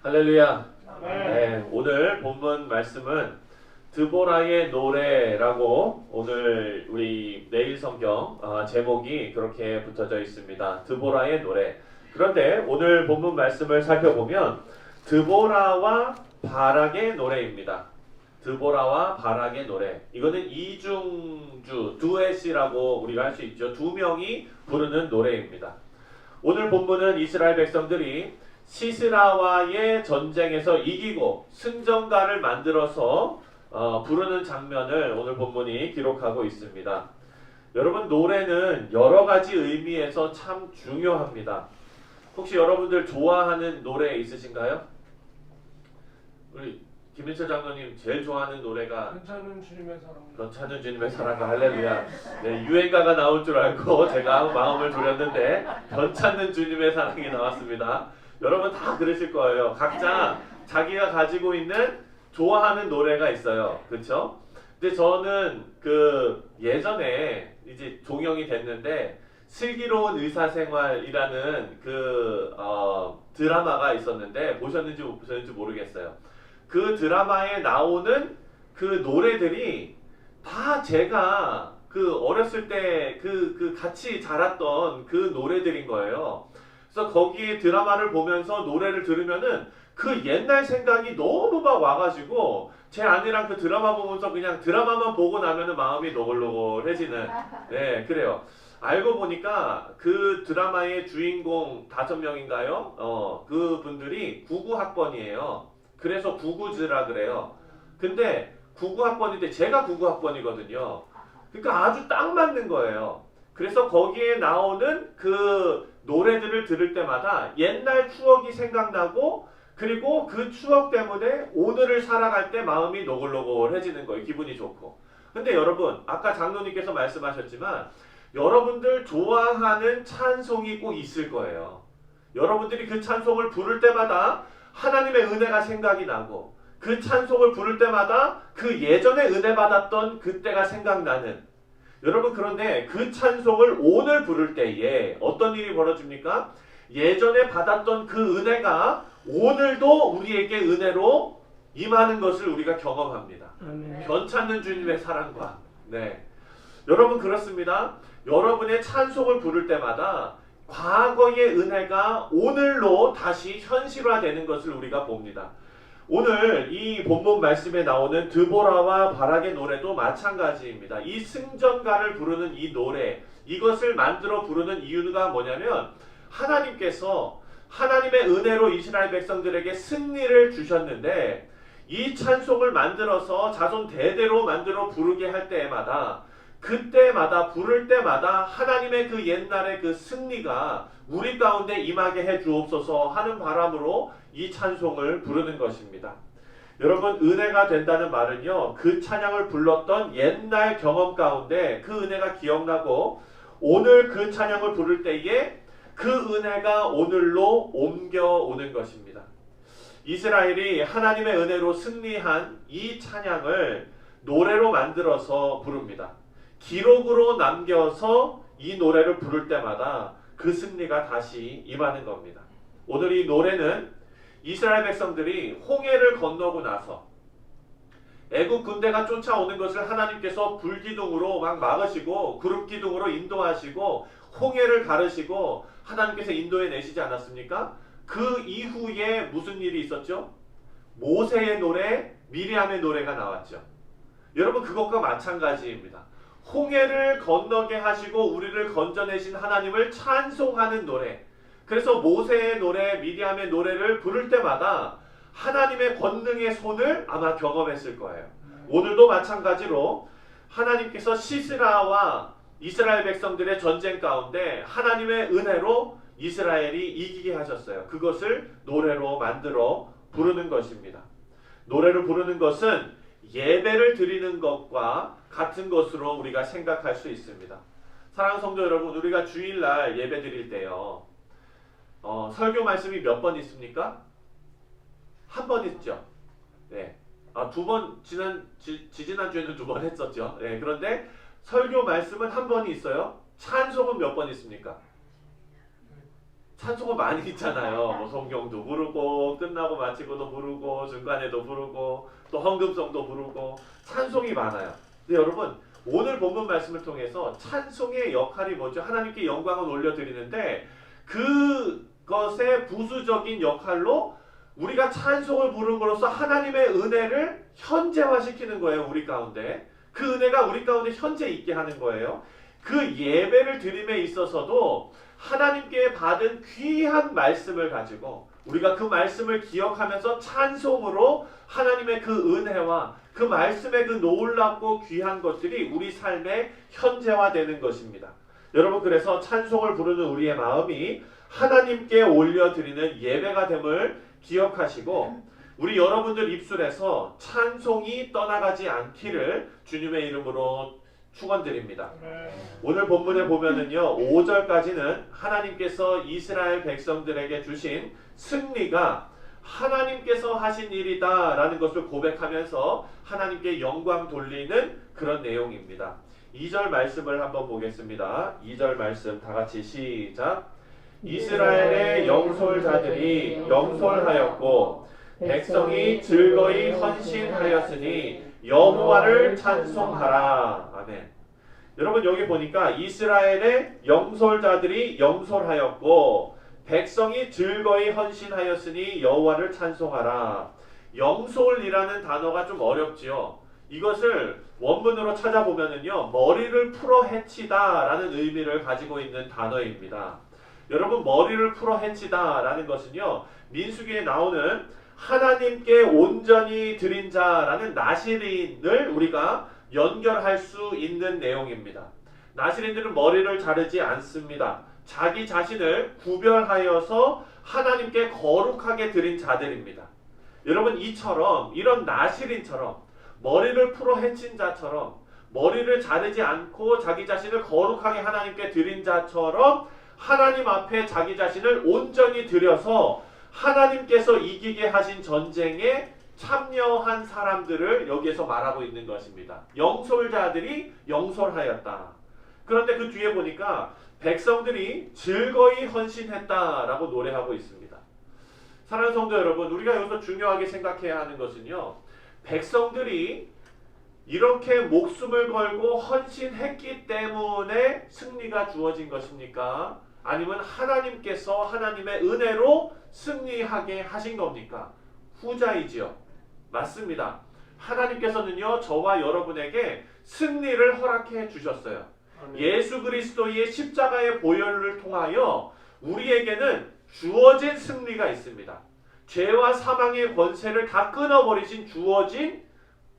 할렐루야. 네, 오늘 본문 말씀은 드보라의 노래라고 오늘 우리 내일 성경 제목이 그렇게 붙어져 있습니다. 드보라의 노래. 그런데 오늘 본문 말씀을 살펴보면 드보라와 바락의 노래입니다. 드보라와 바락의 노래. 이거는 이중주, 두엣이라고 우리가 할 수 있죠. 두 명이 부르는 노래입니다. 오늘 본문은 이스라엘 백성들이 시스라와의 전쟁에서 이기고 승전가를 만들어서 부르는 장면을 오늘 본문이 기록하고 있습니다. 여러분, 노래는 여러 가지 의미에서 참 중요합니다. 혹시 여러분들 좋아하는 노래 있으신가요? 우리 김민철 장로님 제일 좋아하는 노래가 괜찮은 주님의 사랑. 괜찮은 주님의 사랑과 할렐루야. 네, 유행가가 나올 줄 알고 제가 마음을 졸였는데 괜찮은 주님의 사랑이 나왔습니다. 여러분 다 그러실 거예요. 각자 자기가 가지고 있는 좋아하는 노래가 있어요. 그렇죠? 근데 저는 예전에 이제 종영이 됐는데 슬기로운 의사생활이라는 드라마가 있었는데 보셨는지 못 보셨는지 모르겠어요. 그 드라마에 나오는 그 노래들이 다 제가 어렸을 때 같이 자랐던 그 노래들인 거예요. 그래서 거기 드라마를 보면서 노래를 들으면은 그 옛날 생각이 너무 막 와가지고 제 아내랑 그 드라마 보면서 그냥 드라마만 보고 나면은 마음이 노골노골해지는. 네, 그래요. 알고 보니까 그 드라마의 주인공 5명인가요? 그 분들이 99학번이에요. 그래서 구구즈라 그래요. 근데 99학번인데 제가 99학번이거든요. 그러니까 아주 딱 맞는 거예요. 그래서 거기에 나오는 그 노래들을 들을 때마다 옛날 추억이 생각나고 그리고 그 추억 때문에 오늘을 살아갈 때 마음이 노골노골해지는 거예요. 기분이 좋고. 근데 여러분, 아까 장로님께서 말씀하셨지만 여러분들 좋아하는 찬송이 꼭 있을 거예요. 여러분들이 그 찬송을 부를 때마다 하나님의 은혜가 생각이 나고 그 찬송을 부를 때마다 그 예전에 은혜 받았던 그때가 생각나는. 여러분, 그런데 그 찬송을 오늘 부를 때에 어떤 일이 벌어집니까? 예전에 받았던 그 은혜가 오늘도 우리에게 은혜로 임하는 것을 우리가 경험합니다. 괜찮은 주님의 사랑과. 네, 여러분 그렇습니다. 여러분의 찬송을 부를 때마다 과거의 은혜가 오늘로 다시 현실화되는 것을 우리가 봅니다. 오늘 이 본문 말씀에 나오는 드보라와 바락의 노래도 마찬가지입니다. 이 승전가를 부르는 이 노래, 이것을 만들어 부르는 이유가 뭐냐면 하나님께서 하나님의 은혜로 이스라엘 백성들에게 승리를 주셨는데 이 찬송을 만들어서 자손 대대로 만들어 부르게 할 때마다 그때마다 부를 때마다 하나님의 그 옛날의 그 승리가 우리 가운데 임하게 해 주옵소서 하는 바람으로 이 찬송을 부르는 것입니다. 여러분, 은혜가 된다는 말은요, 그 찬양을 불렀던 옛날 경험 가운데 그 은혜가 기억나고 오늘 그 찬양을 부를 때에 그 은혜가 오늘로 옮겨오는 것입니다. 이스라엘이 하나님의 은혜로 승리한 이 찬양을 노래로 만들어서 부릅니다. 기록으로 남겨서 이 노래를 부를 때마다 그 승리가 다시 임하는 겁니다. 오늘 이 노래는 이스라엘 백성들이 홍해를 건너고 나서 애국 군대가 쫓아오는 것을 하나님께서 불기둥으로 막 막으시고 구름기둥으로 인도하시고 홍해를 가르시고 하나님께서 인도해 내시지 않았습니까? 그 이후에 무슨 일이 있었죠? 모세의 노래, 미리암의 노래가 나왔죠. 여러분, 그것과 마찬가지입니다. 홍해를 건너게 하시고 우리를 건져내신 하나님을 찬송하는 노래. 그래서 모세의 노래, 미리암의 노래를 부를 때마다 하나님의 권능의 손을 아마 경험했을 거예요. 오늘도 마찬가지로 하나님께서 시스라와 이스라엘 백성들의 전쟁 가운데 하나님의 은혜로 이스라엘이 이기게 하셨어요. 그것을 노래로 만들어 부르는 것입니다. 노래를 부르는 것은 예배를 드리는 것과 같은 것으로 우리가 생각할 수 있습니다. 사랑하는 성도 여러분, 우리가 주일날 예배 드릴 때요, 설교 말씀이 몇 번 있습니까? 한 번 있죠. 네. 두 번, 지지난주에는 2번 했었죠. 네. 그런데 설교 말씀은 한 번이 있어요. 찬송은 몇 번 있습니까? 찬송가 많이 있잖아요. 뭐 성경도 부르고 끝나고 마치고도 부르고 중간에도 부르고 또 헌금성도 부르고 찬송이 많아요. 근데 여러분 오늘 본문 말씀을 통해서 찬송의 역할이 뭐죠? 하나님께 영광을 올려드리는데 그것의 부수적인 역할로 우리가 찬송을 부름으로써 하나님의 은혜를 현재화시키는 거예요. 우리 가운데. 그 은혜가 우리 가운데 현재 있게 하는 거예요. 그 예배를 드림에 있어서도 하나님께 받은 귀한 말씀을 가지고 우리가 그 말씀을 기억하면서 찬송으로 하나님의 그 은혜와 그 말씀의 그 놀랍고 귀한 것들이 우리 삶에 현재화되는 것입니다. 여러분 그래서 찬송을 부르는 우리의 마음이 하나님께 올려드리는 예배가 됨을 기억하시고 우리 여러분들 입술에서 찬송이 떠나가지 않기를 주님의 이름으로 축원드립니다. 오늘 본문에 보면은요 5절까지는 하나님께서 이스라엘 백성들에게 주신 승리가 하나님께서 하신 일이다 라는 것을 고백하면서 하나님께 영광 돌리는 그런 내용입니다. 2절 말씀을 한번 보겠습니다. 2절 말씀 다같이 시작. 이스라엘의 영솔자들이 영솔하였고 백성이 즐거이 헌신하였으니 여호와를 찬송하라. 아멘. 여러분 여기 보니까 이스라엘의 영솔자들이 영솔하였고 백성이 즐거이 헌신하였으니 여호와를 찬송하라. 영솔이라는 단어가 좀 어렵지요. 이것을 원문으로 찾아보면은요 머리를 풀어 헤치다 라는 의미를 가지고 있는 단어입니다. 여러분 머리를 풀어 헤치다 라는 것은요 민수기에 나오는 하나님께 온전히 드린 자라는 나시린을 우리가 연결할 수 있는 내용입니다. 나시린들은 머리를 자르지 않습니다. 자기 자신을 구별하여서 하나님께 거룩하게 드린 자들입니다. 여러분 이처럼 이런 나시린처럼 머리를 풀어 헤친 자처럼 머리를 자르지 않고 자기 자신을 거룩하게 하나님께 드린 자처럼 하나님 앞에 자기 자신을 온전히 드려서 하나님께서 이기게 하신 전쟁에 참여한 사람들을 여기에서 말하고 있는 것입니다. 영솔자들이 영솔하였다. 그런데 그 뒤에 보니까 백성들이 즐거이 헌신했다라고 노래하고 있습니다. 사랑하는 성도 여러분, 우리가 여기서 중요하게 생각해야 하는 것은요. 백성들이 이렇게 목숨을 걸고 헌신했기 때문에 승리가 주어진 것입니까? 아니면 하나님께서 하나님의 은혜로 승리하게 하신 겁니까? 후자이지요. 맞습니다. 하나님께서는요 저와 여러분에게 승리를 허락해 주셨어요. 예수 그리스도의 십자가의 보혈을 통하여 우리에게는 주어진 승리가 있습니다. 죄와 사망의 권세를 다 끊어버리신 주어진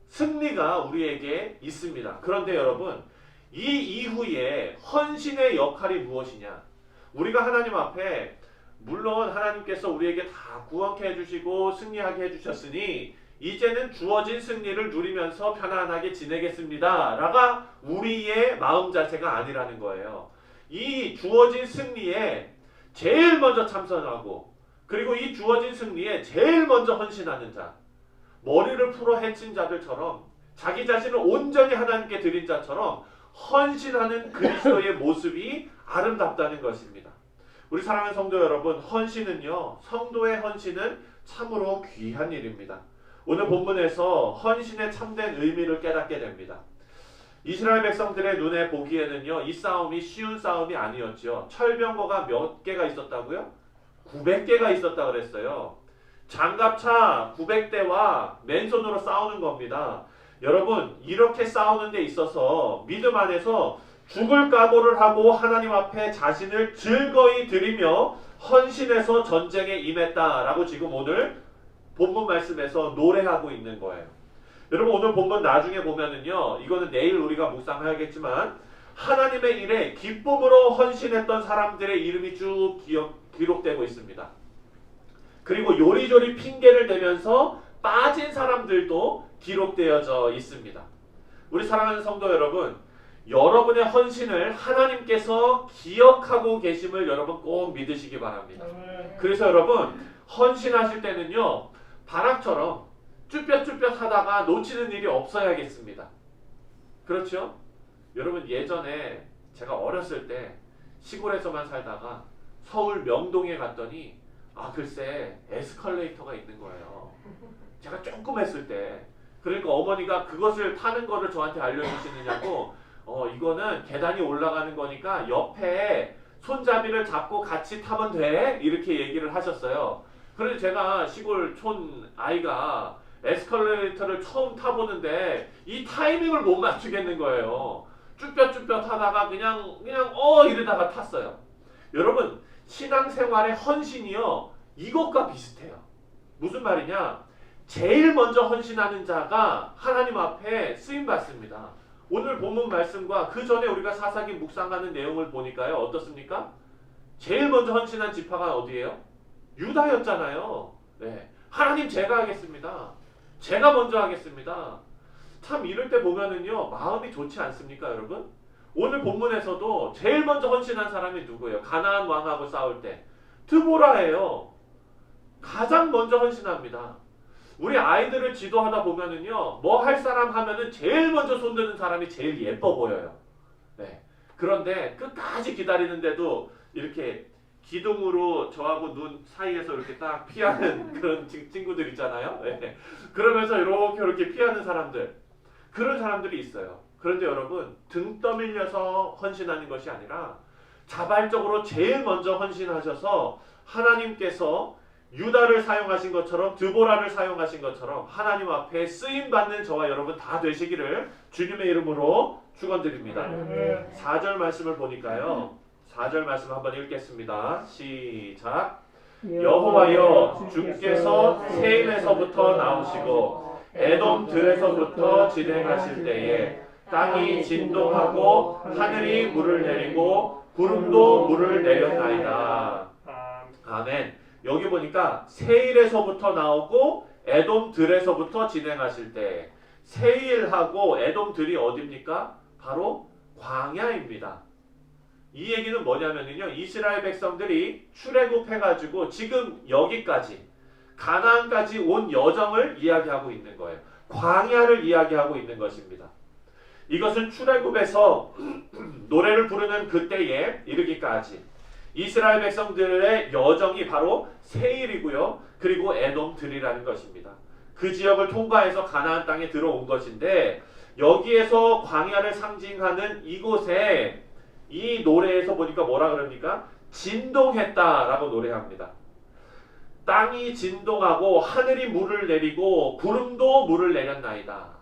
승리가 우리에게 있습니다. 그런데 여러분 이 이후에 헌신의 역할이 무엇이냐? 우리가 하나님 앞에 물론 하나님께서 우리에게 다 구원케 해주시고 승리하게 해주셨으니 이제는 주어진 승리를 누리면서 편안하게 지내겠습니다 라가 우리의 마음 자세가 아니라는 거예요. 이 주어진 승리에 제일 먼저 참선하고 그리고 이 주어진 승리에 제일 먼저 헌신하는 자, 머리를 풀어 헤친 자들처럼 자기 자신을 온전히 하나님께 드린 자처럼 헌신하는 그리스도의 모습이 아름답다는 것입니다. 우리 사랑하는 성도 여러분, 헌신은요, 성도의 헌신은 참으로 귀한 일입니다. 오늘 본문에서 헌신의 참된 의미를 깨닫게 됩니다. 이스라엘 백성들의 눈에 보기에는요, 이 싸움이 쉬운 싸움이 아니었죠. 철병거가 몇 개가 있었다고요? 900개가 있었다 그랬어요. 장갑차 900대와 맨손으로 싸우는 겁니다. 여러분, 이렇게 싸우는 데 있어서 믿음 안에서 죽을 각오를 하고 하나님 앞에 자신을 즐거이 드리며 헌신해서 전쟁에 임했다라고 지금 오늘 본문 말씀에서 노래하고 있는 거예요. 여러분 오늘 본문 나중에 보면은요, 이거는 내일 우리가 묵상해야겠지만 하나님의 일에 기쁨으로 헌신했던 사람들의 이름이 쭉 기록되고 있습니다. 그리고 요리조리 핑계를 대면서 빠진 사람들도 기록되어져 있습니다. 우리 사랑하는 성도 여러분, 여러분의 헌신을 하나님께서 기억하고 계심을 여러분 꼭 믿으시기 바랍니다. 그래서 여러분 헌신하실 때는요, 바락처럼 쭈뼛쭈뼛 하다가 놓치는 일이 없어야겠습니다. 그렇죠? 여러분 예전에 제가 어렸을 때 시골에서만 살다가 서울 명동에 갔더니 글쎄 에스컬레이터가 있는 거예요. 제가 조금 했을 때. 그러니까 어머니가 그것을 타는 거를 저한테 알려주시느냐고 이거는 계단이 올라가는 거니까 옆에 손잡이를 잡고 같이 타면 돼 이렇게 얘기를 하셨어요. 그래서 제가 시골 촌 아이가 에스컬레이터를 처음 타보는데 이 타이밍을 못 맞추겠는 거예요. 쭈뼛쭈뼛 하다가 그냥 이러다가 탔어요. 여러분 신앙생활의 헌신이요 이것과 비슷해요. 무슨 말이냐? 제일 먼저 헌신하는 자가 하나님 앞에 쓰임 받습니다. 오늘 본문 말씀과 그 전에 우리가 사사기 묵상하는 내용을 보니까요 어떻습니까? 제일 먼저 헌신한 지파가 어디예요? 유다였잖아요. 네. 하나님 제가 하겠습니다. 제가 먼저 하겠습니다. 참 이럴 때 보면은요 마음이 좋지 않습니까 여러분? 오늘 본문에서도 제일 먼저 헌신한 사람이 누구예요? 가나안 왕하고 싸울 때 드보라예요. 가장 먼저 헌신합니다. 우리 아이들을 지도하다 보면은요 뭐 할 사람 하면은 제일 먼저 손드는 사람이 제일 예뻐 보여요. 네. 그런데 끝까지 기다리는데도 이렇게 기둥으로 저하고 눈 사이에서 이렇게 딱 피하는 그런 친구들 있잖아요. 네. 그러면서 이렇게 피하는 사람들, 그런 사람들이 있어요. 그런데 여러분 등 떠밀려서 헌신하는 것이 아니라 자발적으로 제일 먼저 헌신하셔서 하나님께서 유다를 사용하신 것처럼 드보라를 사용하신 것처럼 하나님 앞에 쓰임받는 저와 여러분 다 되시기를 주님의 이름으로 축원드립니다. 4절 말씀을 보니까요 4절 말씀 한번 읽겠습니다. 시작. 여호와여 주께서 세임에서부터 나오시고 에돔 들에서부터 진행하실 때에 땅이 진동하고 하늘이 물을 내리고 구름도 물을 내렸나이다. 아멘. 여기 보니까 세일에서부터 나오고 에돔 들에서부터 진행하실 때 세일하고 에돔 들이 어디입니까? 바로 광야입니다. 이 얘기는 뭐냐면요 이스라엘 백성들이 출애굽해가지고 지금 여기까지 가나안까지 온 여정을 이야기하고 있는 거예요. 광야를 이야기하고 있는 것입니다. 이것은 출애굽에서 노래를 부르는 그때에 이르기까지 이스라엘 백성들의 여정이 바로 세일이고요. 그리고 에돔 들이라는 것입니다. 그 지역을 통과해서 가나안 땅에 들어온 것인데 여기에서 광야를 상징하는 이곳에 이 노래에서 보니까 뭐라 그럽니까? 진동했다라고 노래합니다. 땅이 진동하고 하늘이 물을 내리고 구름도 물을 내렸나이다.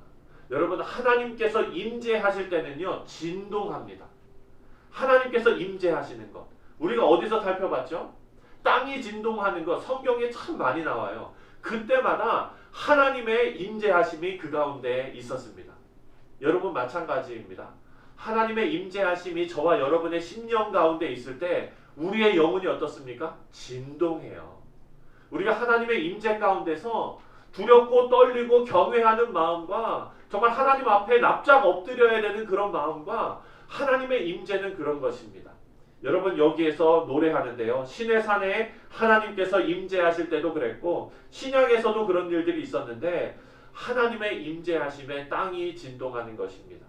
여러분 하나님께서 임재하실 때는요 진동합니다. 하나님께서 임재하시는 것 우리가 어디서 살펴봤죠? 땅이 진동하는 것 성경에 참 많이 나와요. 그때마다 하나님의 임재하심이 그 가운데 있었습니다. 여러분 마찬가지입니다. 하나님의 임재하심이 저와 여러분의 심령 가운데 있을 때 우리의 영혼이 어떻습니까? 진동해요. 우리가 하나님의 임재 가운데서 두렵고 떨리고 경외하는 마음과 정말 하나님 앞에 납작 엎드려야 되는 그런 마음과 하나님의 임재는 그런 것입니다. 여러분 여기에서 노래하는데요. 신의 산에 하나님께서 임재하실 때도 그랬고 신약에서도 그런 일들이 있었는데 하나님의 임재하심에 땅이 진동하는 것입니다.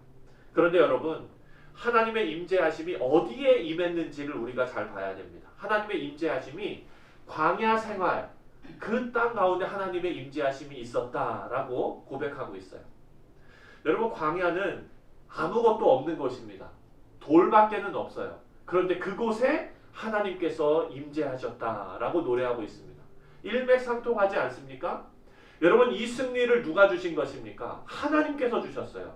그런데 여러분 하나님의 임재하심이 어디에 임했는지를 우리가 잘 봐야 됩니다. 하나님의 임재하심이 광야 생활 그 땅 가운데 하나님의 임재하심이 있었다라고 고백하고 있어요. 여러분 광야는 아무것도 없는 곳입니다. 돌밖에는 없어요. 그런데 그곳에 하나님께서 임재하셨다라고 노래하고 있습니다. 일맥상통하지 않습니까? 여러분 이 승리를 누가 주신 것입니까? 하나님께서 주셨어요.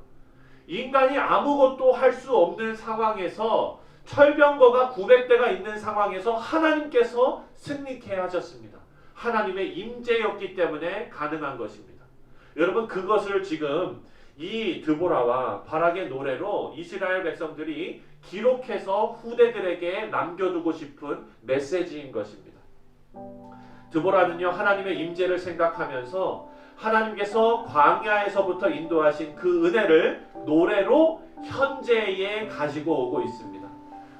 인간이 아무것도 할 수 없는 상황에서 철병거가 900대가 있는 상황에서 하나님께서 승리케 하셨습니다. 하나님의 임재였기 때문에 가능한 것입니다. 여러분 그것을 지금 이 드보라와 바락의 노래로 이스라엘 백성들이 기록해서 후대들에게 남겨두고 싶은 메시지인 것입니다. 드보라는요 하나님의 임재를 생각하면서 하나님께서 광야에서부터 인도하신 그 은혜를 노래로 현재에 가지고 오고 있습니다.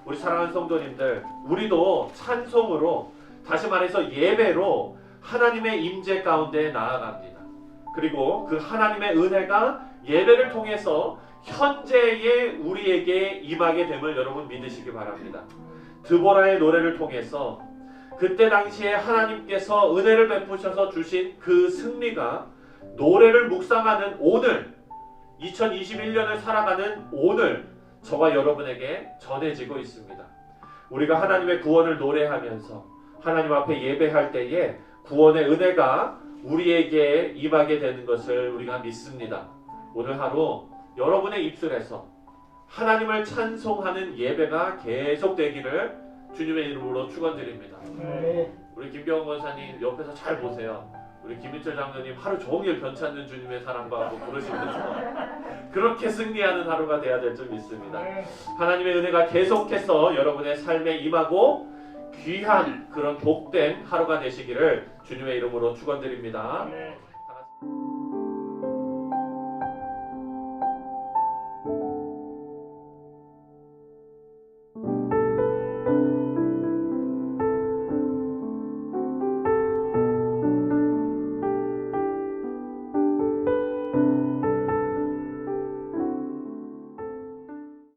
우리 사랑하는 성도님들 우리도 찬송으로 다시 말해서 예배로 하나님의 임재 가운데 나아갑니다. 그리고 그 하나님의 은혜가 예배를 통해서 현재의 우리에게 임하게 됨을 여러분 믿으시기 바랍니다. 드보라의 노래를 통해서 그때 당시에 하나님께서 은혜를 베푸셔서 주신 그 승리가 노래를 묵상하는 오늘 2021년을 살아가는 오늘 저와 여러분에게 전해지고 있습니다. 우리가 하나님의 구원을 노래하면서 하나님 앞에 예배할 때에 구원의 은혜가 우리에게 임하게 되는 것을 우리가 믿습니다. 오늘 하루 여러분의 입술에서 하나님을 찬송하는 예배가 계속되기를 주님의 이름으로 축원드립니다. 우리 김경원 권사님 옆에서 잘 보세요. 우리 김인철 장로님 하루 종일 변찮는 주님의 사랑과 하고 부르시면서 그렇게 승리하는 하루가 돼야 될 줄 믿습니다. 하나님의 은혜가 계속해서 여러분의 삶에 임하고 귀한 그런 복된 하루가 되시기를 주님의 이름으로 축원드립니다. 다 같이.